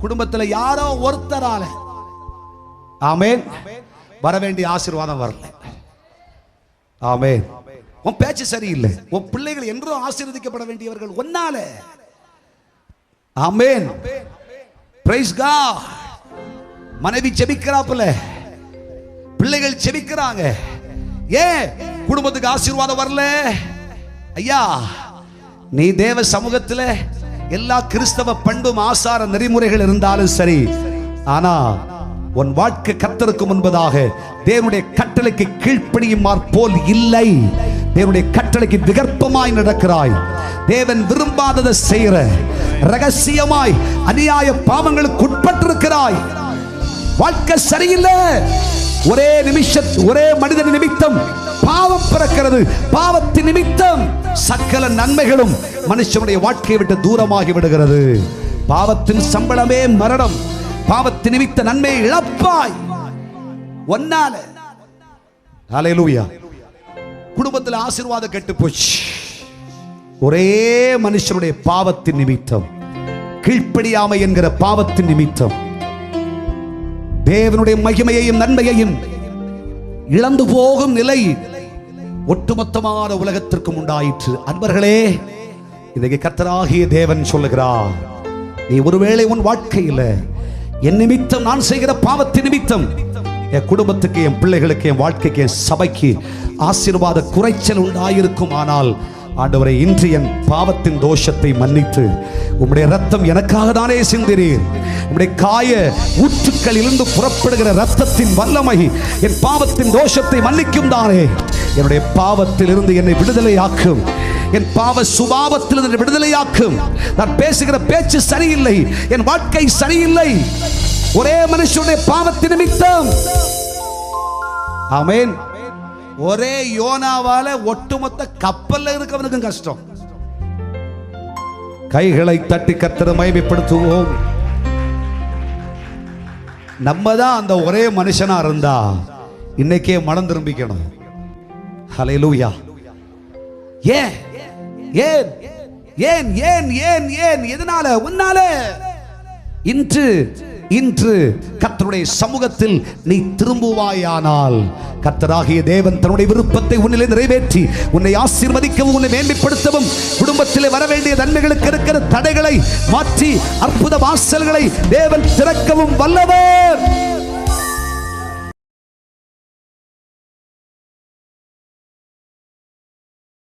குடும்பத்துல யாரோ ஒருத்தரால ஆமென் வர வேண்டிய ஆசீர்வாதம் வரல. ஆமென். உன் பேச்சு சரியில்லை, உன் பிள்ளைகள் என்றும் ஆசீர்வதிக்கப்பட வேண்டியவர்கள் ஒன்னால. ஆமென். Praise God. மனைவி ஜெபிக்கிறாப்புல, பிள்ளைகள் ஜெபிக்கிறாங்க. ஏன் குடும்பத்துக்கு ஆசீர்வாதம் வரல? ஐயா, நீ தேவ சமூகத்தில் எல்லா கிறிஸ்தவ பண்பும் ஆசார நெறிமுறைகள் இருந்தாலும் சரி, ஆனா உன் வாழ்க்கை கர்த்தருக்கு முன்பதாக தேவனுடைய கட்டளைக்கு கீழ்ப்படியுமாறு போல் இல்லை. தேவனுடைய கட்டளைக்கு விகற்பமாய் நடக்கிறாய். தேவன் விரும்பாததை செய்கிற, ரகசியமாய் அநியாய பாவங்களுக்கு உட்பட்டிருக்கிறாய். வாழ்க்கை சரியில்லை. ஒரே மனிதன் நிமித்தம் பாவம் பிறக்கிறது. பாவத்தின் நிமித்தம் சகல நன்மைகளும் மனுஷனுடைய வாழ்க்கையை விட்டு தூரமாகி விடுகிறது. பாவத்தின் சம்பளமே மரணம். பாவத்தின் நிமித்த நன்மையை இழப்பாய் ஒன்னால. ஹல்லேலூயா. குடும்பத்தில் ஆசீர்வாதம் கெட்டு போச்சு. ஒரே மனுஷனுடைய பாவத்தின் நிமித்தம், கீழ்ப்படியாமை என்கிற பாவத்தின் நிமித்தம் தேவனுடைய மகிமையையும் நன்மையையும் இழந்து போகும் நிலை ஒட்டுமொத்தமான உலகத்திற்கும் உண்டாயிற்று. அன்பர்களே, இதை கர்த்தராகிய தேவன் சொல்லுகிறார், நீ ஒருவேளை உன் வாழ்க்கையில் என் நிமித்தம், நான் செய்கிற பாவத்தின் நிமித்தம் என் குடும்பத்துக்கு, என் பிள்ளைகளுக்கு, என் வாழ்க்கைக்கு, என் சபைக்கு ஆசீர்வாத குறைச்சல் உண்டாயிருக்கும். ஆனால் ஆண்டவரே, இன்று என் பாவத்தின் தோஷத்தை மன்னித்து உம்முடைய ரத்தம் எனக்காக தானே சிந்தினீர். உம்முடைய காய ஊற்றுக்களிலிருந்து புறப்படுகிற ரத்தத்தின் வல்லமை என் பாவத்தின் தோஷத்தை மன்னிக்கும் தானே. என்னுடைய பாவத்திலிருந்து என்னை விடுதலையாக்கும். என் பாவ சுபாவத்திலிருந்து விடுதலையாக்கும். நான் பேசுகிற பேச்சு சரியில்லை, என் வாழ்க்கை சரியில்லை, ஒரே மனுஷனுடைய பாவத்தின் நிமித்தம். ஆமென். ஒரே யோனாவால ஒட்டுமொத்த கப்பல்ல இருக்கவனுக்கும் கஷ்டம். கைகளை தட்டி கர்த்தரை மகிமைப்படுத்துவோம். நம்ம தான் அந்த ஒரே மனுஷனா இருந்தா இன்னைக்கே மனம் திரும்பிக்கணும். ஹல்லேலூயா. ஏன் ஏன் ஏன் ஏன் ஏன் ஏன் எதனால? உன்னால. இன்று கர்த்தருடைய சமூகத்தில் நீ திரும்புவாயானால் கர்த்தராகிய தேவன் தன்னுடைய விருப்பத்தை உன்னிலே நிறைவேற்றி உன்னை ஆசீர்வதிக்கவும், உன்னை மேன்மைப்படுத்தவும், குடும்பத்திலே வர வேண்டிய நன்மைகளுக்கு இருக்கிற தடைகளை மாற்றி அற்புத வாசல்களை தேவன் திறக்கவும் வல்லவர்.